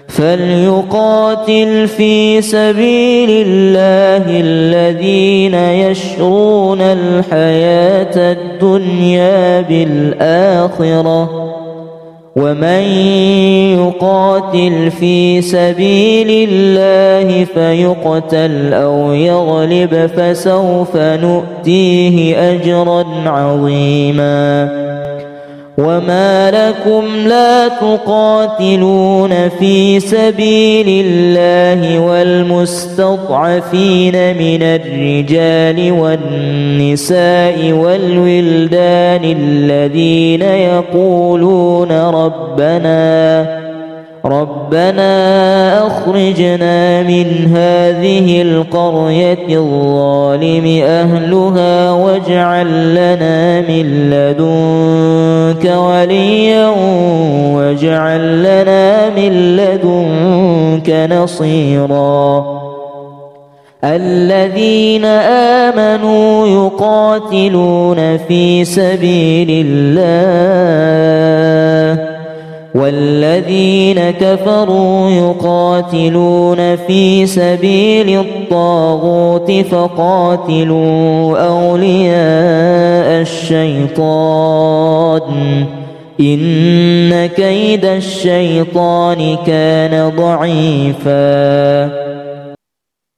B: فليقاتل في سبيل الله الذين يشرون الحياة الدنيا بالآخرة ومن يقاتل في سبيل الله فيقتل أو يغلب فسوف نؤتيه أجرا عظيما وما لكم لا تقاتلون في سبيل الله والمستضعفين من الرجال والنساء والولدان الذين يقولون ربنا أخرجنا من هذه القرية الظالم أهلها واجعل لنا من لدنك وليا واجعل لنا من لدنك نصيرا الذين آمنوا يقاتلون في سبيل الله والذين كفروا يقاتلون في سبيل الطاغوت فقاتلوا أولياء الشيطان إن كيد الشيطان كان ضعيفا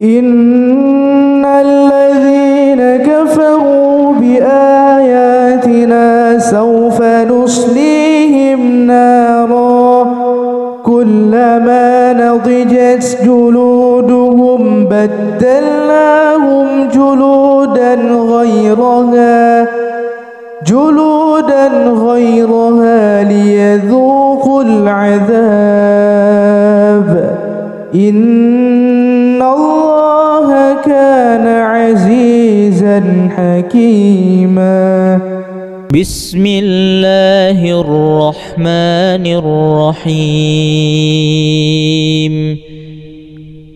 C: إن الذين كفروا بآياتنا سوف نصليهم نارا كلما نضجت جلودهم بدلناهم جلودا غيرها ليذوقوا العذاب إن الله كان عزيزا حكيما
B: بسم الله الرحمن الرحيم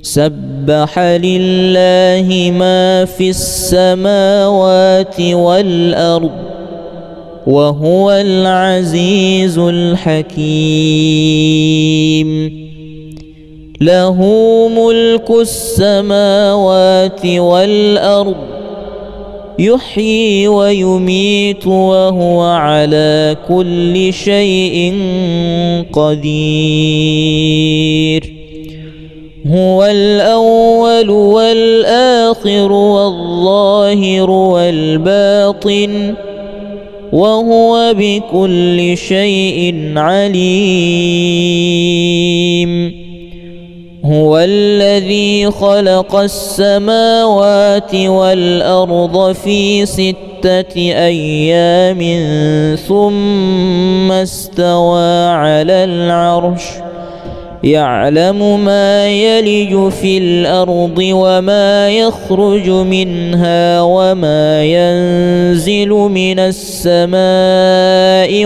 B: سبح لله ما في السماوات والأرض وهو العزيز الحكيم له ملك السماوات والأرض يحيي ويميت وهو على كل شيء قدير هو الأول والآخر والظاهر والباطن وهو بكل شيء عليم هو الذي خلق السماوات والأرض في 6 أيام ثم استوى على العرش يعلم ما يلج في الأرض وما يخرج منها وما ينزل من السماء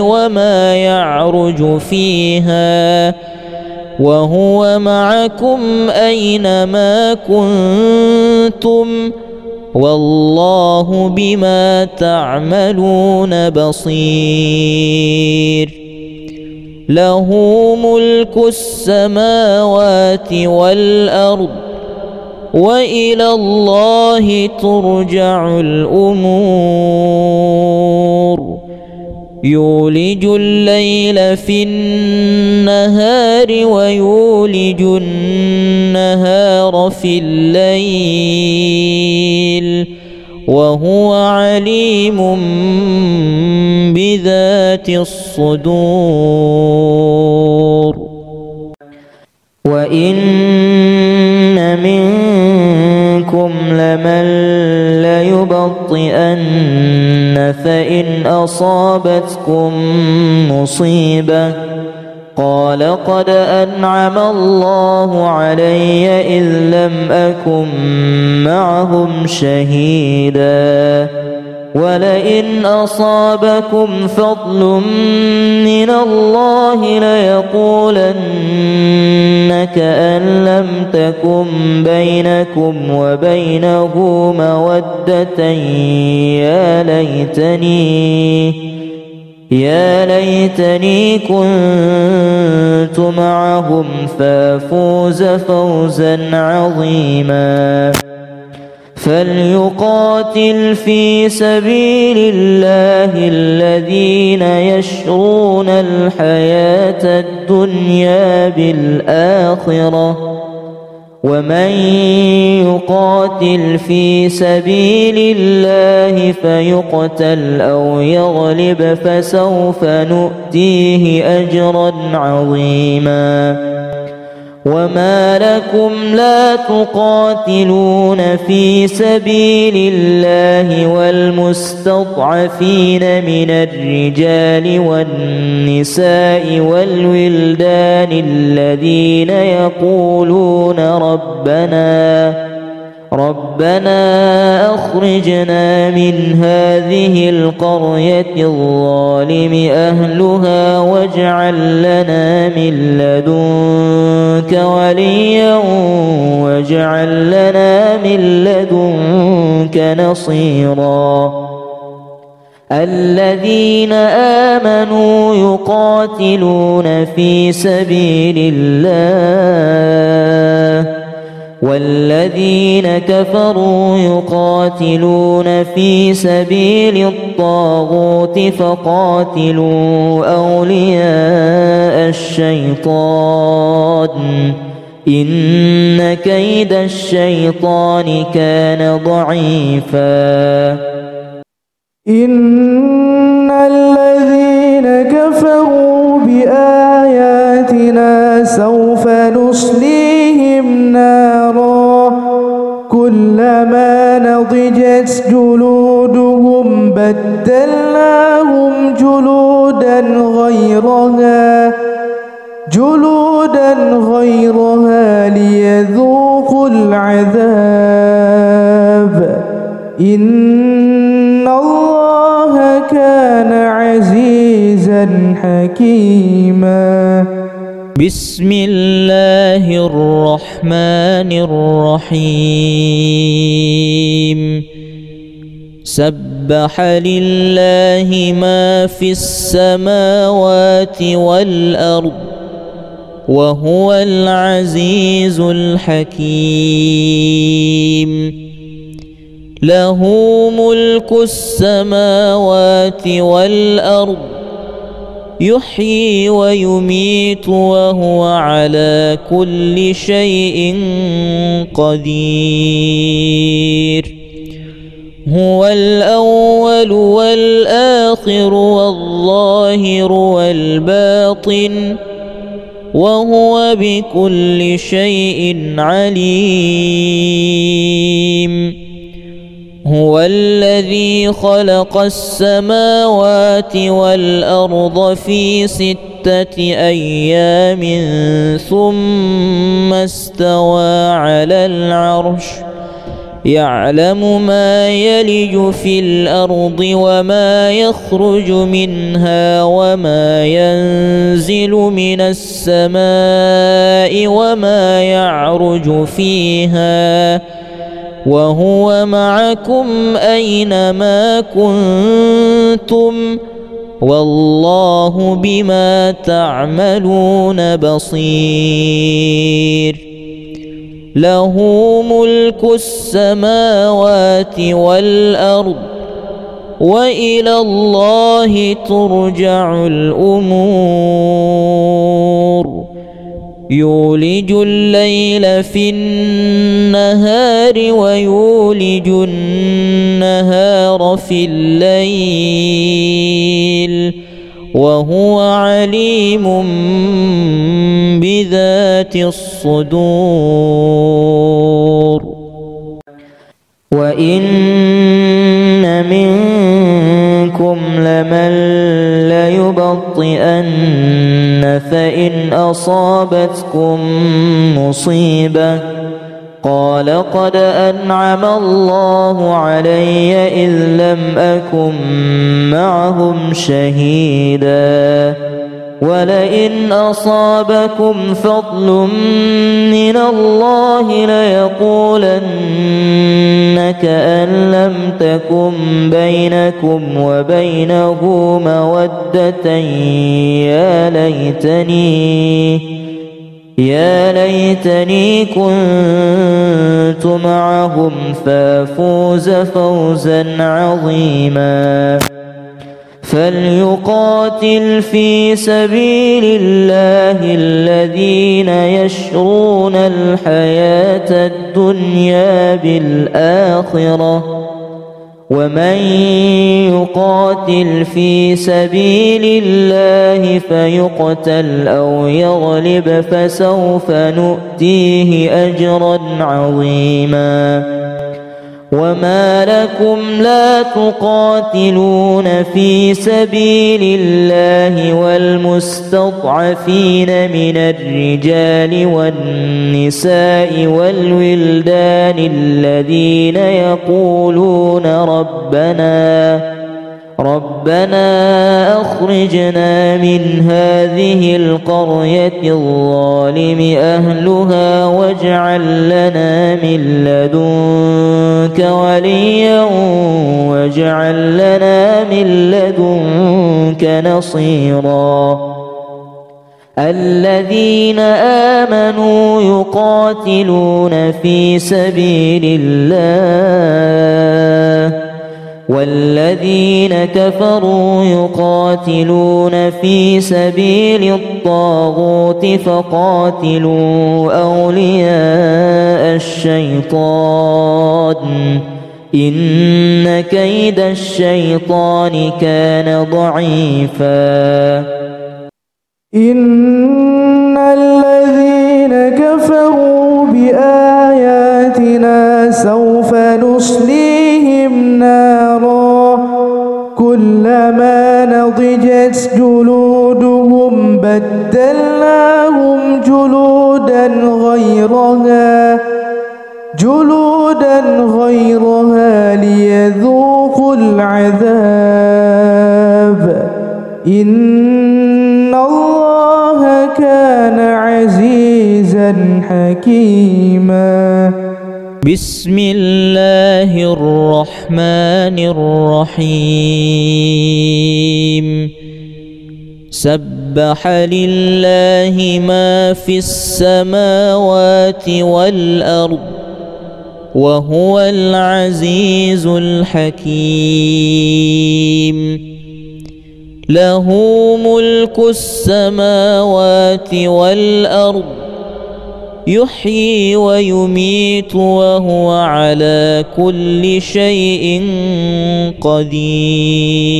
B: وما يعرج فيها وهو معكم أينما كنتم والله بما تعملون بصير له ملك السماوات والأرض وإلى الله ترجع الأمور يولج الليل في النهار ويولج النهار في الليل وهو عليم بذات الصدور وإن منكم لمن ليبطئن فإن أصابتكم مصيبة قال قد أنعم الله علي إذ لم أكن معهم شهيدا ولئن أصابكم فضل من الله ليقولن كأن لم تكن بينكم وبينه مودة يا ليتني كنت معهم فافوز فوزا عظيما. فليقاتل في سبيل الله الذين يشرون الحياة الدنيا بالآخرة، ومن يقاتل في سبيل الله فيقتل أو يغلب فسوف نؤتيه أجرا عظيما. وما لكم لا تقاتلون في سبيل الله والمستضعفين من الرجال والنساء والولدان الذين يقولون ربنا أخرجنا من هذه القرية الظالم أهلها واجعل لنا من لدنك وليا واجعل لنا من لدنك نصيرا. الذين آمنوا يقاتلون في سبيل الله والذين كفروا يقاتلون في سبيل الطاغوت فقاتلوا أولياء الشيطان إن كيد الشيطان كان ضعيفا.
C: إن الذين كفروا بآياتنا سوف نصليهم نارا كلما نضجت جلودهم بدلناهم جلودا غيرها ليذوقوا العذاب إن الله كان عزيزا حكيما.
B: بسم الله الرحمن الرحيم. سبح لله ما في السماوات والأرض وهو العزيز الحكيم. له ملك السماوات والأرض يحيي ويميت وهو على كل شيء قدير. هو الأول والآخر والظاهر والباطن وهو بكل شيء عليم. هو الذي خلق السماوات والأرض في 6 أيام ثم استوى على العرش يعلم ما يلج في الأرض وما يخرج منها وما ينزل من السماء وما يعرج فيها وهو معكم أينما كنتم والله بما تعملون بصير. له ملك السماوات والأرض وإلى الله ترجع الأمور. يولج الليل في النهار ويولج النهار في الليل وهو عليم بذات الصدور. وإن منكم لمن ليبطئن فإن أصابتكم قال قد أنعم الله علي إذ لم أكن معهم شهيدا ولئن أصابكم فضل من الله ليقولن كأن لم تكن بينكم وبينه مودة يا ليتني كنت معهم فافوز فوزا عظيما فليقاتل في سبيل الله الذين يشرون الحياة الدنيا بالآخرة ومن يقاتل في سبيل الله فيقتل أو يغلب فسوف نؤتيه أجرا عظيما وما لكم لا تقاتلون في سبيل الله والمستضعفين من الرجال والنساء والولدان الذين يقولون ربنا أخرجنا من هذه القرية الظالم أهلها واجعل لنا من لدنك وليا واجعل لنا من لدنك نصيرا الذين آمنوا يقاتلون في سبيل الله والذين كفروا يقاتلون في سبيل الطاغوت فقاتلوا أولياء الشيطان إن كيد الشيطان كان ضعيفا
C: إن الذين كفروا بآياتنا سوف نصليهم نارا كلما نضجت جلودهم بدلناهم جلودا غيرها ليذوقوا العذاب إن الله كان عزيزا حكيما
B: بسم الله الرحمن الرحيم سبح لله ما في السماوات والأرض وهو العزيز الحكيم له ملك السماوات والأرض يحيي ويميت وهو على كل شيء قدير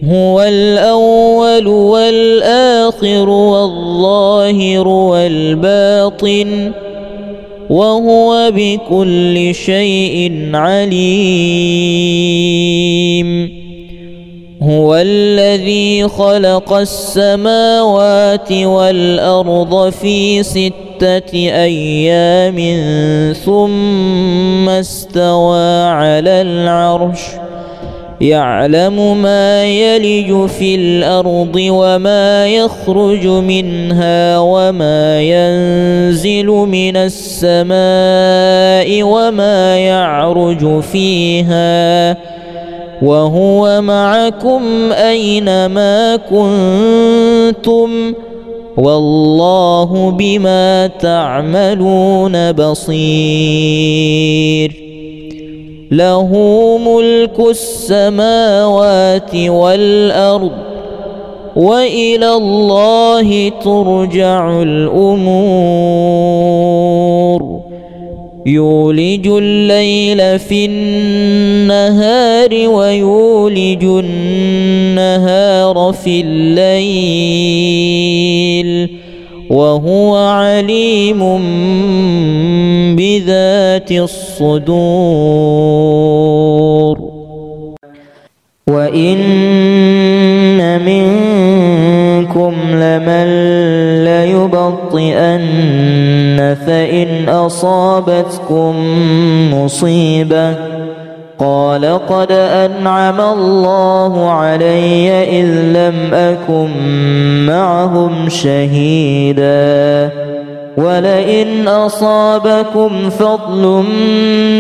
B: هو الأول والآخر والظاهر والباطن وهو بكل شيء عليم هو الذي خلق السماوات والأرض في 6 أيام ثم استوى على العرش يعلم ما يلج في الأرض وما يخرج منها وما ينزل من السماء وما يعرج فيها وهو معكم أينما كنتم والله بما تعملون بصير له ملك السماوات والأرض وإلى الله ترجع الأمور يولج الليل في النهار ويولج النهار في الليل وهو عليم بذات الصدور وإن منكم لمن ليبطئن لتبطئن فإن أصابتكم مصيبة قال قد أنعم الله علي إذ لم أكن معهم شهيدا ولئن أصابكم فضل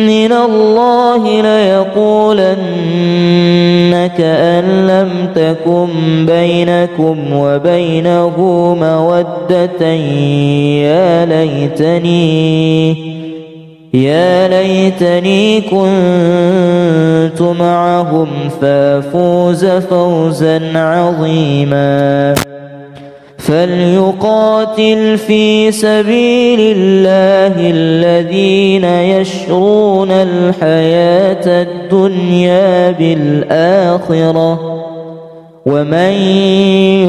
B: من الله ليقولن كأن لم تكن بينكم وبينه مودة يا ليتني كنت معهم فافوز فوزا عظيما فليقاتل في سبيل الله الذين يشرون الحياة الدنيا بالآخرة ومن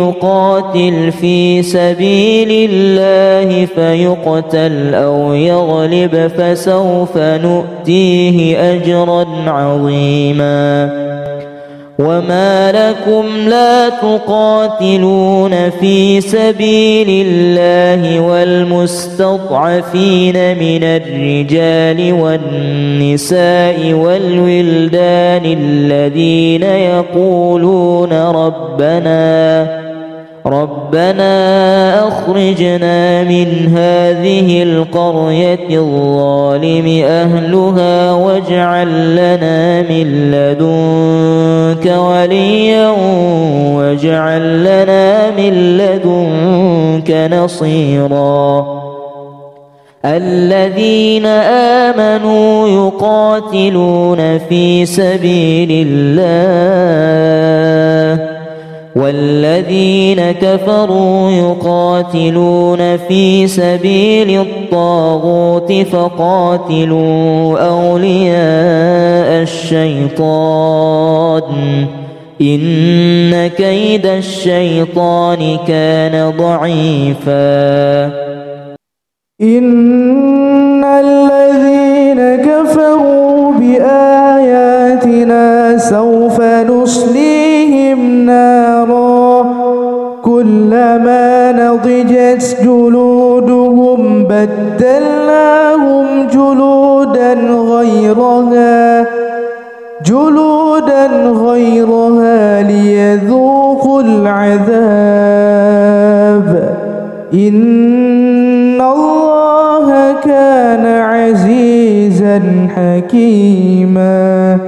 B: يقاتل في سبيل الله فيقتل أو يغلب فسوف نؤتيه أجرا عظيما وما لكم لا تقاتلون في سبيل الله والمستضعفين من الرجال والنساء والولدان الذين يقولون ربنا أخرجنا من هذه القرية الظالم أهلها واجعل لنا من لدنك وليا واجعل لنا من لدنك نصيرا الذين آمنوا يقاتلون في سبيل الله والذين كفروا يقاتلون في سبيل الطاغوت فقاتلوا أولياء الشيطان إن كيد الشيطان كان ضعيفا
C: إن الذين كفروا بآياتنا سوف نصليهم نارا كلما نضجت جلودهم بدلناهم جلودا غيرها ليذوقوا العذاب إن الله كان عزيزا حكيما.